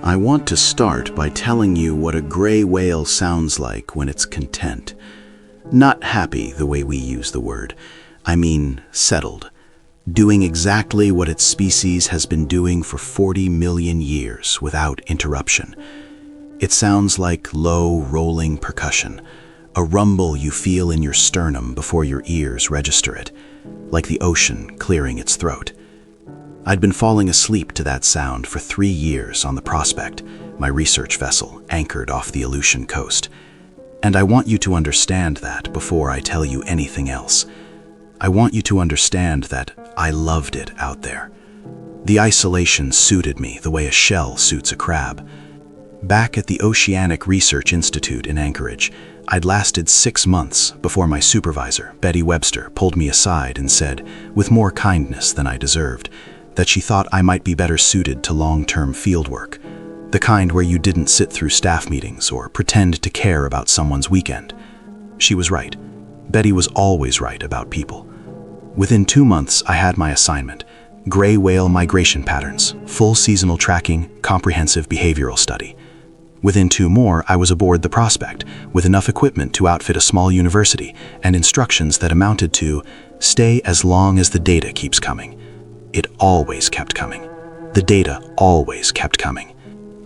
I want to start by telling you what a gray whale sounds like when it's content. Not happy the way we use the word. I mean settled. Doing exactly what its species has been doing for 40 million years without interruption. It sounds like low, rolling percussion, a rumble you feel in your sternum before your ears register it, like the ocean clearing its throat. I'd been falling asleep to that sound for 3 years on the Prospect, my research vessel anchored off the Aleutian coast. And I want you to understand that before I tell you anything else. I want you to understand that I loved it out there. The isolation suited me the way a shell suits a crab. Back at the Oceanic Research Institute in Anchorage, I'd lasted 6 months before my supervisor, Betty Webster, pulled me aside and said, with more kindness than I deserved, that she thought I might be better suited to long-term field work, the kind where you didn't sit through staff meetings or pretend to care about someone's weekend. She was right. Betty was always right about people. Within 2 months, I had my assignment: gray whale migration patterns, full seasonal tracking, comprehensive behavioral study. Within 2 more, I was aboard the Prospect, with enough equipment to outfit a small university and instructions that amounted to stay as long as the data keeps coming. It always kept coming. The data always kept coming.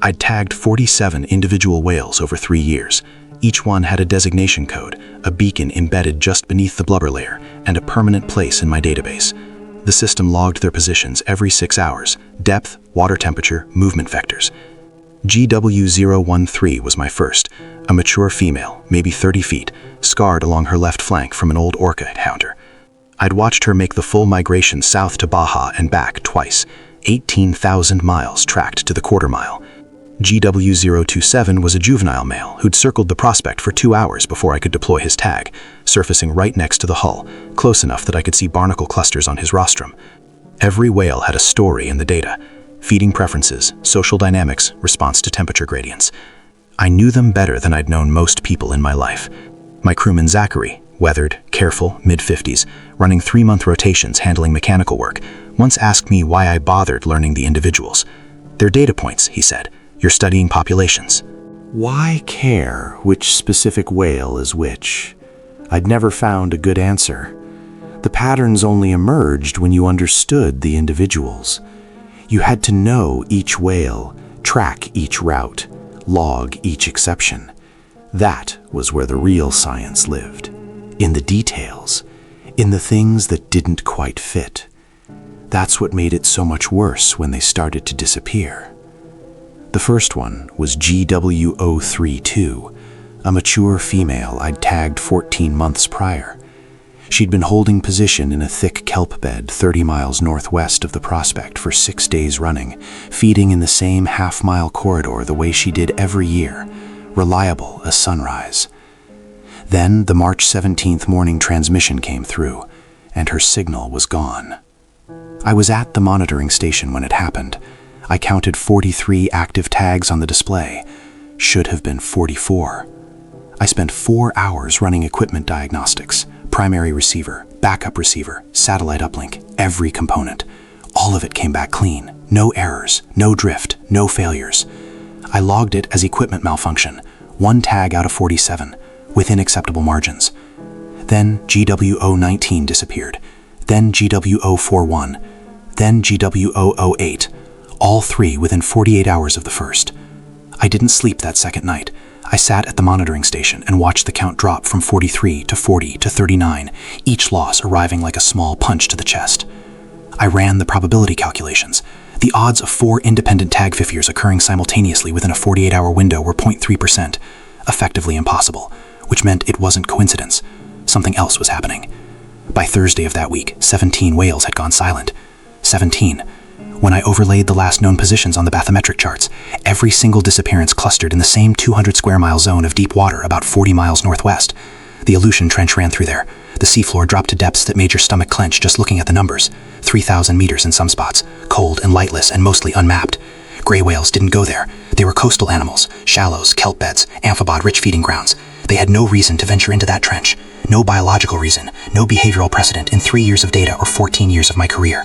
I'd tagged 47 individual whales over 3 years. Each one had a designation code, a beacon embedded just beneath the blubber layer, and a permanent place in my database. The system logged their positions every 6 hours: depth, water temperature, movement vectors. GW013 was my first, a mature female, maybe 30 feet, scarred along her left flank from an old orca encounter. I'd watched her make the full migration south to Baja and back twice, 18,000 miles tracked to the quarter mile. GW027 was a juvenile male who'd circled the Prospect for 2 hours before I could deploy his tag, surfacing right next to the hull, close enough that I could see barnacle clusters on his rostrum. Every whale had a story in the data: feeding preferences, social dynamics, response to temperature gradients. I knew them better than I'd known most people in my life. My crewman Zachary, weathered, careful, mid-50s, running 3-month rotations handling mechanical work, once asked me why I bothered learning the individuals. "They're data points," he said. "You're studying populations." Why care which specific whale is which? I'd never found a good answer. The patterns only emerged when you understood the individuals. You had to know each whale, track each route, log each exception. That was where the real science lived. In the details, in the things that didn't quite fit. That's what made it so much worse when they started to disappear. The first one was GW032, a mature female I'd tagged 14 months prior. She'd been holding position in a thick kelp bed 30 miles northwest of the Prospect for 6 days running, feeding in the same half-mile corridor the way she did every year, reliable as sunrise. Then the March 17th morning transmission came through, and her signal was gone. I was at the monitoring station when it happened. I counted 43 active tags on the display. Should have been 44. I spent 4 hours running equipment diagnostics, primary receiver, backup receiver, satellite uplink, every component. All of it came back clean. No errors, no drift, no failures. I logged it as equipment malfunction, 1 tag out of 47, within acceptable margins. Then GW019 disappeared. Then GW041. Then GW008. All 3 within 48 hours of the first. I didn't sleep that second night. I sat at the monitoring station and watched the count drop from 43 to 40 to 39, each loss arriving like a small punch to the chest. I ran the probability calculations. The odds of 4 independent tag fiffiers occurring simultaneously within a 48-hour window were 0.3%, effectively impossible, which meant it wasn't coincidence. Something else was happening. By Thursday of that week, 17 whales had gone silent. 17. When I overlaid the last known positions on the bathymetric charts, every single disappearance clustered in the same 200 square mile zone of deep water about 40 miles northwest. The Aleutian Trench ran through there. The seafloor dropped to depths that made your stomach clench just looking at the numbers. 3,000 meters in some spots, cold and lightless and mostly unmapped. Gray whales didn't go there. They were coastal animals, shallows, kelp beds, amphibod-rich feeding grounds. They had no reason to venture into that trench. No biological reason, no behavioral precedent in 3 years of data or 14 years of my career.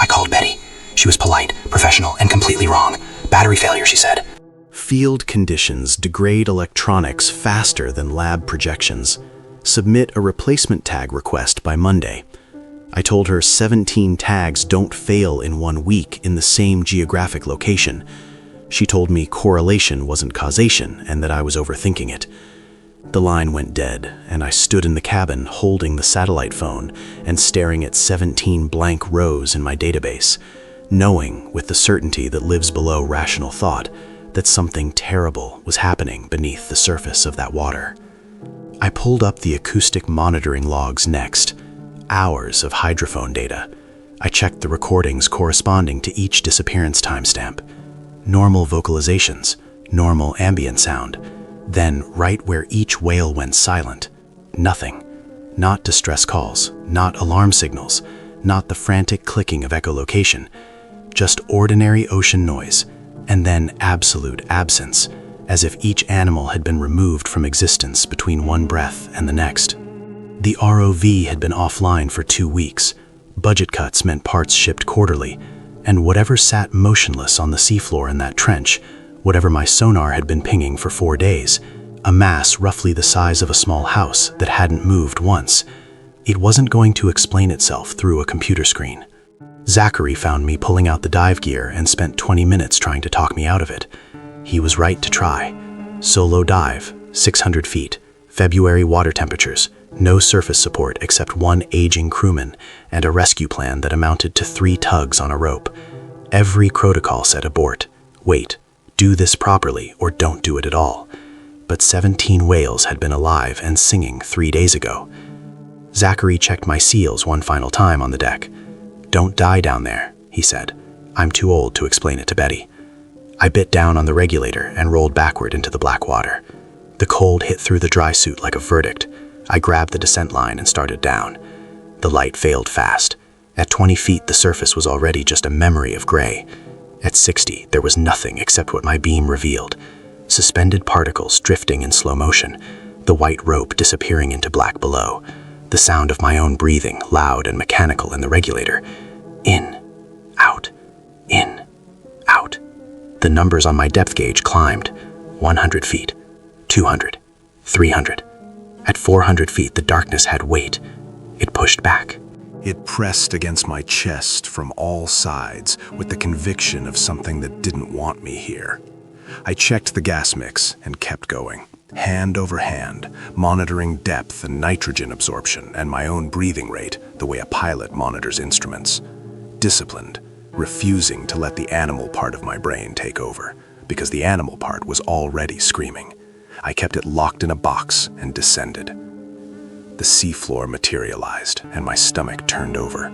I called Betty. She was polite, professional, and completely wrong. Battery failure, she said. Field conditions degrade electronics faster than lab projections. Submit a replacement tag request by Monday. I told her 17 tags don't fail in 1 week in the same geographic location. She told me correlation wasn't causation and that I was overthinking it. The line went dead, and I stood in the cabin holding the satellite phone and staring at 17 blank rows in my database, knowing with the certainty that lives below rational thought that something terrible was happening beneath the surface of that water. I pulled up the acoustic monitoring logs next. Hours of hydrophone data. I checked the recordings corresponding to each disappearance timestamp. Normal vocalizations, normal ambient sound. Then, right where each whale went silent, nothing. Not distress calls, not alarm signals, not the frantic clicking of echolocation. Just ordinary ocean noise, and then absolute absence, as if each animal had been removed from existence between one breath and the next. The ROV had been offline for 2 weeks. Budget cuts meant parts shipped quarterly, and whatever sat motionless on the seafloor in that trench, whatever my sonar had been pinging for 4 days, a mass roughly the size of a small house that hadn't moved once, it wasn't going to explain itself through a computer screen. Zachary found me pulling out the dive gear and spent 20 minutes trying to talk me out of it. He was right to try. Solo dive, 600 feet, February water temperatures, no surface support except one aging crewman, and a rescue plan that amounted to 3 tugs on a rope. Every protocol said abort, wait, do this properly or don't do it at all. But 17 whales had been alive and singing 3 days ago. Zachary checked my seals one final time on the deck. Don't die down there, he said. I'm too old to explain it to Betty. I bit down on the regulator and rolled backward into the black water. The cold hit through the dry suit like a verdict. I grabbed the descent line and started down. The light failed fast. At 20 feet, the surface was already just a memory of gray. At 60, there was nothing except what my beam revealed. Suspended particles drifting in slow motion, the white rope disappearing into black below, the sound of my own breathing, loud and mechanical in the regulator. In, out, in, out. The numbers on my depth gauge climbed. 100 feet, 200, 300. At 400 feet, the darkness had weight. It pushed back. It pressed against my chest from all sides with the conviction of something that didn't want me here. I checked the gas mix and kept going, hand over hand, monitoring depth and nitrogen absorption and my own breathing rate the way a pilot monitors instruments. Disciplined, refusing to let the animal part of my brain take over, because the animal part was already screaming. I kept it locked in a box and descended. The seafloor materialized, and my stomach turned over.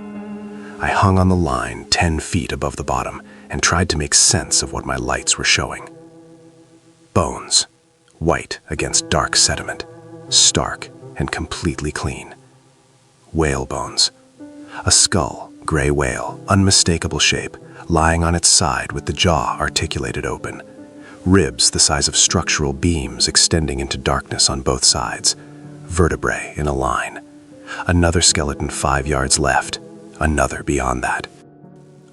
I hung on the line 10 feet above the bottom and tried to make sense of what my lights were showing. Bones, white against dark sediment, stark and completely clean. Whale bones. A skull, gray whale, unmistakable shape, lying on its side with the jaw articulated open. Ribs the size of structural beams extending into darkness on both sides. Vertebrae in a line. Another skeleton 5 yards left, another beyond that.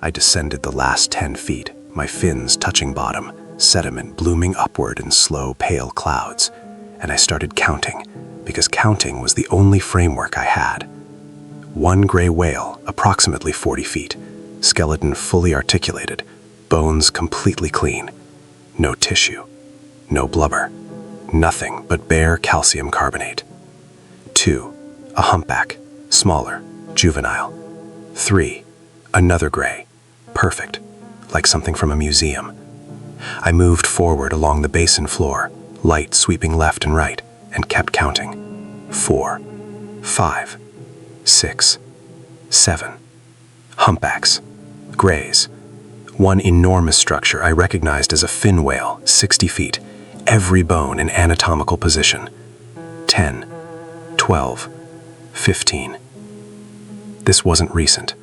I descended the last 10 feet, my fins touching bottom, sediment blooming upward in slow, pale clouds, and I started counting, because counting was the only framework I had. 1 gray whale, approximately 40 feet, skeleton fully articulated, bones completely clean. No tissue, no blubber, nothing but bare calcium carbonate. 2, a humpback, smaller, juvenile. 3, another gray, perfect, like something from a museum. I moved forward along the basin floor, light sweeping left and right, and kept counting. 4, 5, 6, 7. Humpbacks, grays. 1 enormous structure I recognized as a fin whale, 60 feet, every bone in anatomical position. 10, 12, 15. This wasn't recent.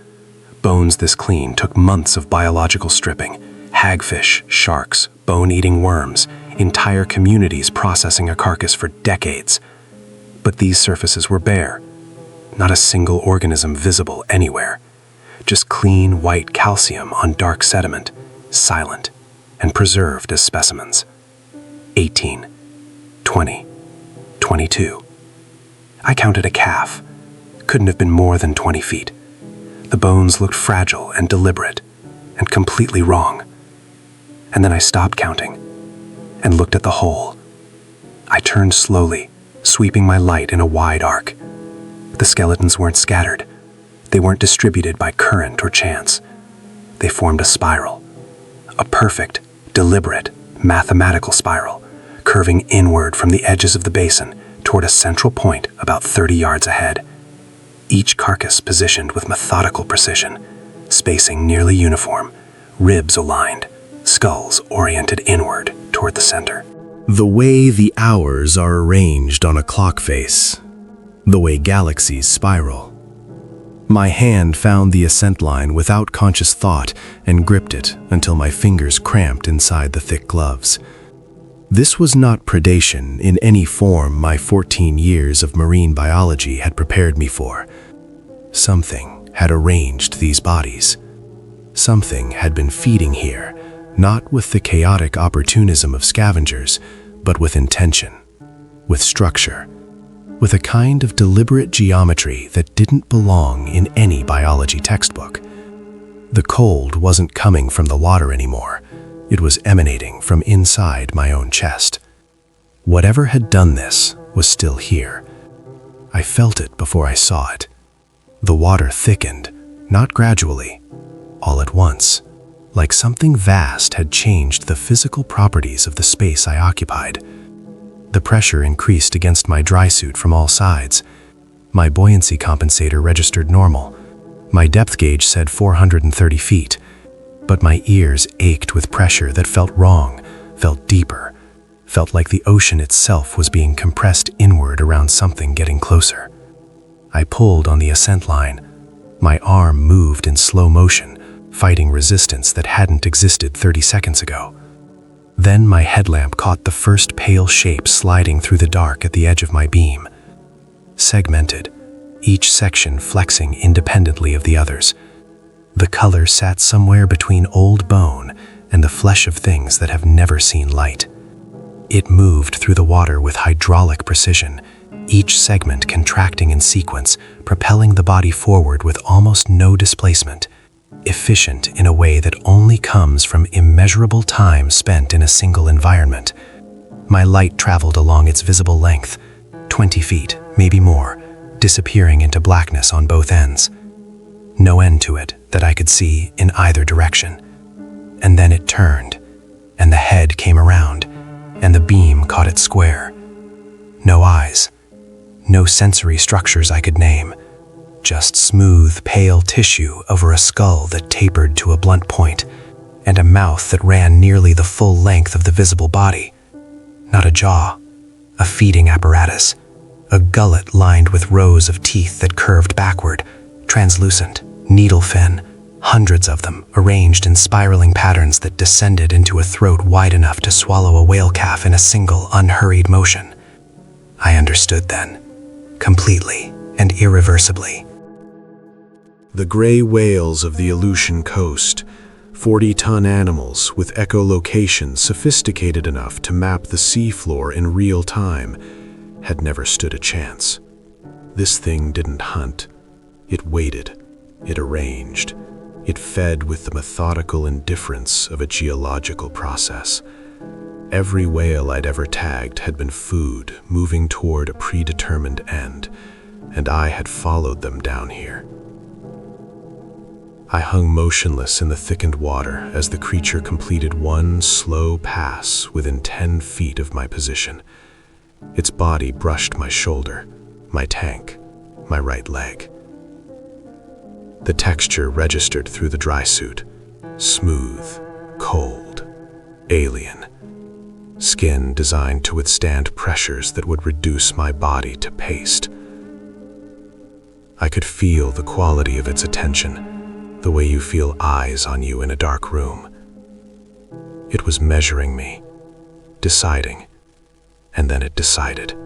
Bones this clean took months of biological stripping. Hagfish, sharks, bone-eating worms, entire communities processing a carcass for decades. But these surfaces were bare. Not a single organism visible anywhere. Just clean white calcium on dark sediment, silent and preserved as specimens. 18, 20, 22. I counted a calf. Couldn't have been more than 20 feet. The bones looked fragile and deliberate, and completely wrong. And then I stopped counting and looked at the hole. I turned slowly, sweeping my light in a wide arc. The skeletons weren't scattered. They weren't distributed by current or chance. They formed a spiral. A perfect, deliberate, mathematical spiral, curving inward from the edges of the basin toward a central point about 30 yards ahead. Each carcass positioned with methodical precision, spacing nearly uniform, ribs aligned, skulls oriented inward toward the center. The way the hours are arranged on a clock face. The way galaxies spiral. My hand found the ascent line without conscious thought and gripped it until my fingers cramped inside the thick gloves. This was not predation in any form my 14 years of marine biology had prepared me for. Something had arranged these bodies. Something had been feeding here, not with the chaotic opportunism of scavengers, but with intention, with structure, with a kind of deliberate geometry that didn't belong in any biology textbook. The cold wasn't coming from the water anymore. It was emanating from inside my own chest. Whatever had done this was still here. I felt it before I saw it. The water thickened, not gradually, all at once, like something vast had changed the physical properties of the space I occupied. The pressure increased against my dry suit from all sides. My buoyancy compensator registered normal. My depth gauge said 430 feet. But my ears ached with pressure that felt wrong, felt deeper, felt like the ocean itself was being compressed inward around something getting closer. I pulled on the ascent line. My arm moved in slow motion, fighting resistance that hadn't existed 30 seconds ago. Then my headlamp caught the first pale shape sliding through the dark at the edge of my beam. Segmented, each section flexing independently of the others. The color sat somewhere between old bone and the flesh of things that have never seen light. It moved through the water with hydraulic precision, each segment contracting in sequence, propelling the body forward with almost no displacement, efficient in a way that only comes from immeasurable time spent in a single environment. My light traveled along its visible length, 20 feet, maybe more, disappearing into blackness on both ends. No end to it that I could see in either direction. And then it turned, and the head came around, and the beam caught it square. No eyes, no sensory structures I could name, just smooth, pale tissue over a skull that tapered to a blunt point, and a mouth that ran nearly the full length of the visible body. Not a jaw, a feeding apparatus, a gullet lined with rows of teeth that curved backward, translucent, needle fin, hundreds of them arranged in spiraling patterns that descended into a throat wide enough to swallow a whale calf in a single, unhurried motion. I understood then, completely and irreversibly. The gray whales of the Aleutian coast, 40-ton animals with echolocation sophisticated enough to map the seafloor in real time, had never stood a chance. This thing didn't hunt. It waited. It arranged. It fed with the methodical indifference of a geological process. Every whale I'd ever tagged had been food moving toward a predetermined end, and I had followed them down here. I hung motionless in the thickened water as the creature completed one slow pass within 10 feet of my position. Its body brushed my shoulder, my tank, my right leg. The texture registered through the dry suit. Smooth, cold, alien. Skin designed to withstand pressures that would reduce my body to paste. I could feel the quality of its attention, the way you feel eyes on you in a dark room. It was measuring me, deciding, and then it decided.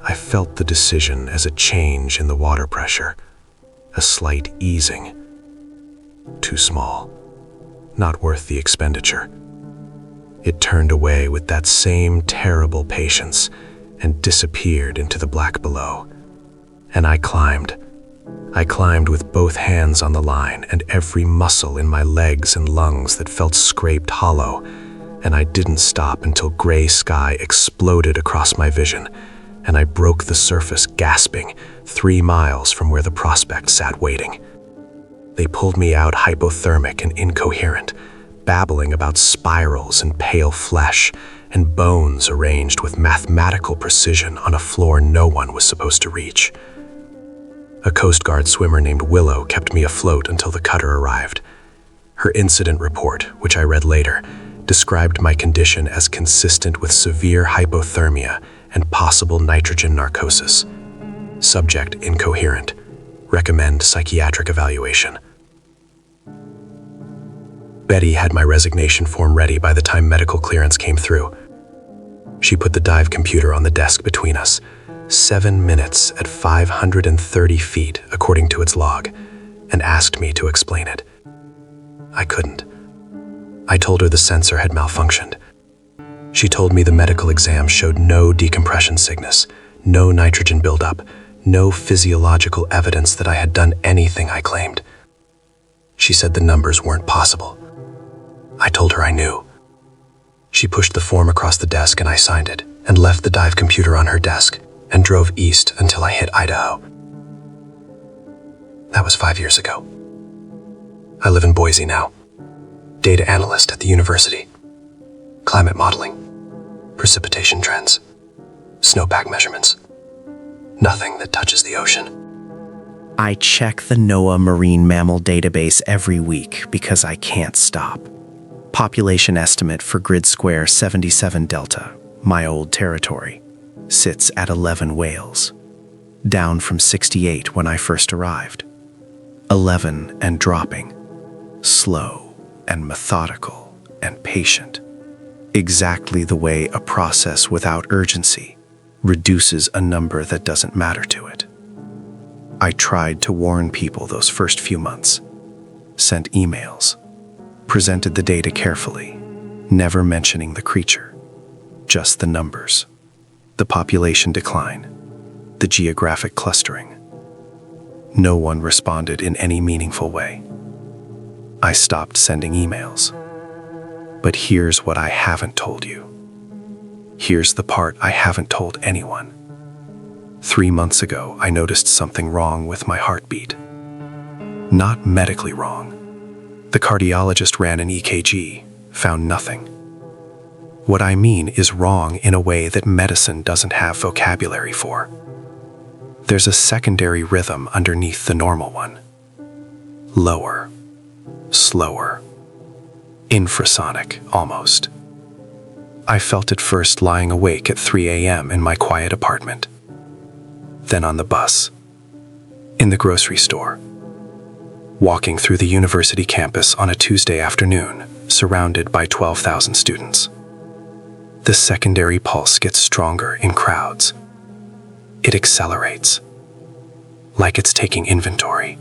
I felt the decision as a change in the water pressure, a slight easing. Too small, not worth the expenditure. It turned away with that same terrible patience and disappeared into the black below. And I climbed. I climbed with both hands on the line and every muscle in my legs and lungs that felt scraped hollow, and I didn't stop until gray sky exploded across my vision, and I broke the surface gasping 3 miles from where the prospect sat waiting. They pulled me out hypothermic and incoherent, babbling about spirals and pale flesh and bones arranged with mathematical precision on a floor no one was supposed to reach. A Coast Guard swimmer named Willow kept me afloat until the cutter arrived. Her incident report, which I read later, described my condition as consistent with severe hypothermia and possible nitrogen narcosis. Subject incoherent. Recommend psychiatric evaluation. Betty had my resignation form ready by the time medical clearance came through. She put the dive computer on the desk between us, 7 minutes at 530 feet according to its log, and asked me to explain it. I couldn't. I told her the sensor had malfunctioned. She told me the medical exam showed no decompression sickness, no nitrogen buildup, no physiological evidence that I had done anything I claimed. She said the numbers weren't possible. I told her I knew. She pushed the form across the desk and I signed it and left the dive computer on her desk and drove east until I hit Idaho. That was 5 years ago. I live in Boise now. Data analyst at the university. Climate modeling. Precipitation trends. Snowpack measurements. Nothing that touches the ocean. I check the NOAA Marine Mammal Database every week because I can't stop. Population estimate for grid square 77 Delta, my old territory, sits at 11 whales, down from 68 when I first arrived. 11 and dropping, slow and methodical and patient, exactly the way a process without urgency reduces a number that doesn't matter to it. I tried to warn people those first few months, sent emails, presented the data carefully, never mentioning the creature, just the numbers, the population decline, the geographic clustering. No one responded in any meaningful way. I stopped sending emails. But here's what I haven't told you. Here's the part I haven't told anyone. 3 months ago, I noticed something wrong with my heartbeat. Not medically wrong. The cardiologist ran an EKG, found nothing. What I mean is wrong in a way that medicine doesn't have vocabulary for. There's a secondary rhythm underneath the normal one. Lower, slower, infrasonic almost. I felt it first lying awake at 3 a.m. in my quiet apartment. Then on the bus, in the grocery store, walking through the university campus on a Tuesday afternoon, surrounded by 12,000 students. The secondary pulse gets stronger in crowds. It accelerates, like it's taking inventory,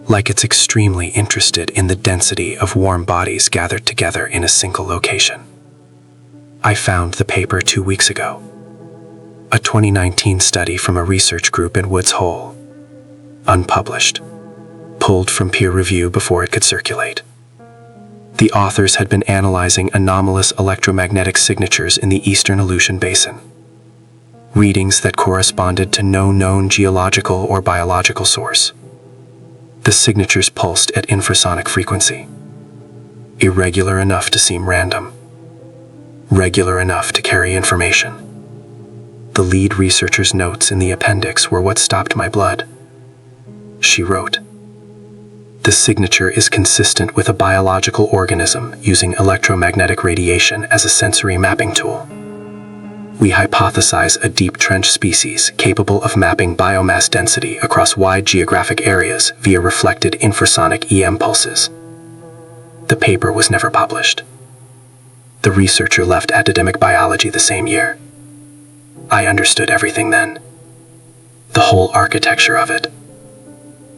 like it's extremely interested in the density of warm bodies gathered together in a single location. I found the paper 2 weeks ago, a 2019 study from a research group in Woods Hole, unpublished, pulled from peer review before it could circulate. The authors had been analyzing anomalous electromagnetic signatures in the Eastern Aleutian Basin, readings that corresponded to no known geological or biological source. The signatures pulsed at infrasonic frequency, irregular enough to seem random, regular enough to carry information. The lead researcher's notes in the appendix were what stopped my blood. She wrote, "The signature is consistent with a biological organism using electromagnetic radiation as a sensory mapping tool. We hypothesize a deep trench species capable of mapping biomass density across wide geographic areas via reflected infrasonic EM pulses." The paper was never published. The researcher left academic biology the same year. I understood everything then. The whole architecture of it.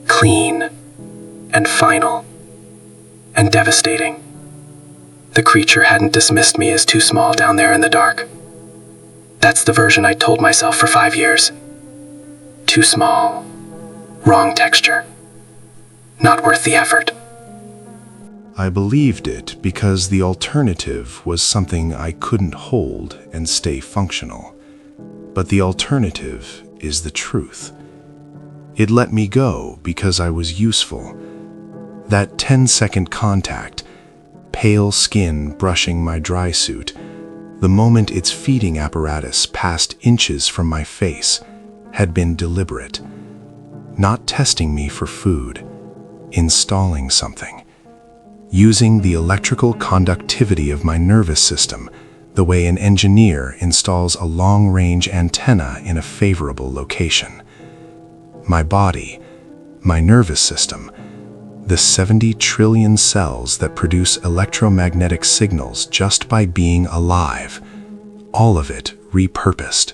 Clean and final and devastating. The creature hadn't dismissed me as too small down there in the dark. That's the version I'd told myself for 5 years. Too small. Wrong texture. Not worth the effort. I believed it because the alternative was something I couldn't hold and stay functional. But the alternative is the truth. It let me go because I was useful. That 10-second contact, pale skin brushing my dry suit, the moment its feeding apparatus passed inches from my face, had been deliberate. Not testing me for food, installing something. Using the electrical conductivity of my nervous system, the way an engineer installs a long-range antenna in a favorable location. My body, my nervous system, the 70 trillion cells that produce electromagnetic signals just by being alive, all of it repurposed.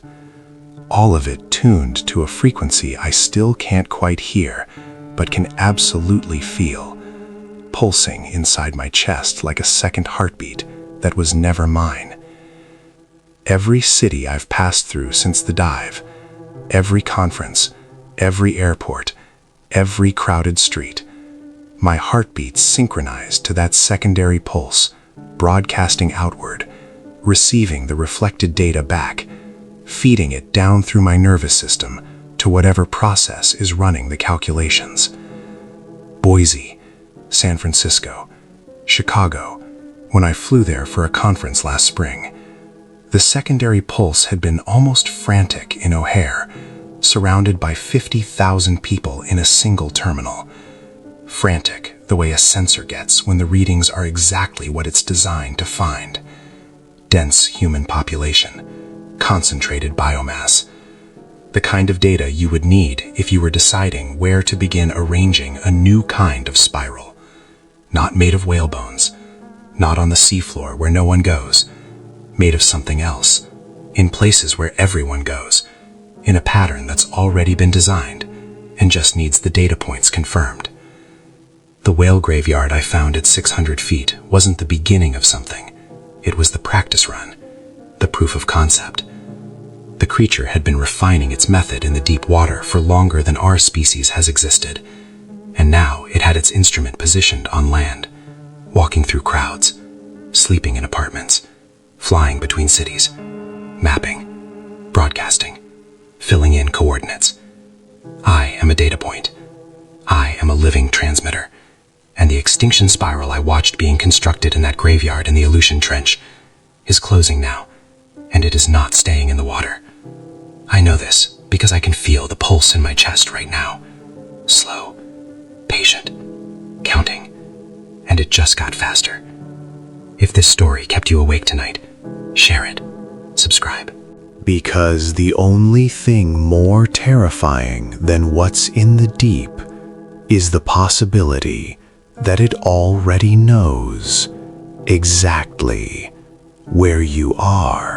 All of it tuned to a frequency I still can't quite hear, but can absolutely feel, pulsing inside my chest like a second heartbeat that was never mine. Every city I've passed through since the dive, every conference, every airport, every crowded street, my heartbeats synchronized to that secondary pulse, broadcasting outward, receiving the reflected data back, feeding it down through my nervous system to whatever process is running the calculations. Boise, San Francisco, Chicago, when I flew there for a conference last spring. The secondary pulse had been almost frantic in O'Hare, surrounded by 50,000 people in a single terminal. Frantic the way a sensor gets when the readings are exactly what it's designed to find. Dense human population, concentrated biomass. The kind of data you would need if you were deciding where to begin arranging a new kind of spiral. Not made of whale bones, not on the seafloor where no one goes, made of something else, in places where everyone goes, in a pattern that's already been designed and just needs the data points confirmed. The whale graveyard I found at 600 feet wasn't the beginning of something. It was the practice run, the proof of concept. The creature had been refining its method in the deep water for longer than our species has existed, and now it had its instrument positioned on land, walking through crowds, sleeping in apartments, flying between cities, mapping, broadcasting, filling in coordinates. I am a data point. I am a living transmitter. And the extinction spiral I watched being constructed in that graveyard in the Aleutian Trench is closing now, and it is not staying in the water. I know this because I can feel the pulse in my chest right now. Slow, patient, counting, and it just got faster. If this story kept you awake tonight, share it, subscribe. Because the only thing more terrifying than what's in the deep is the possibility that it already knows exactly where you are.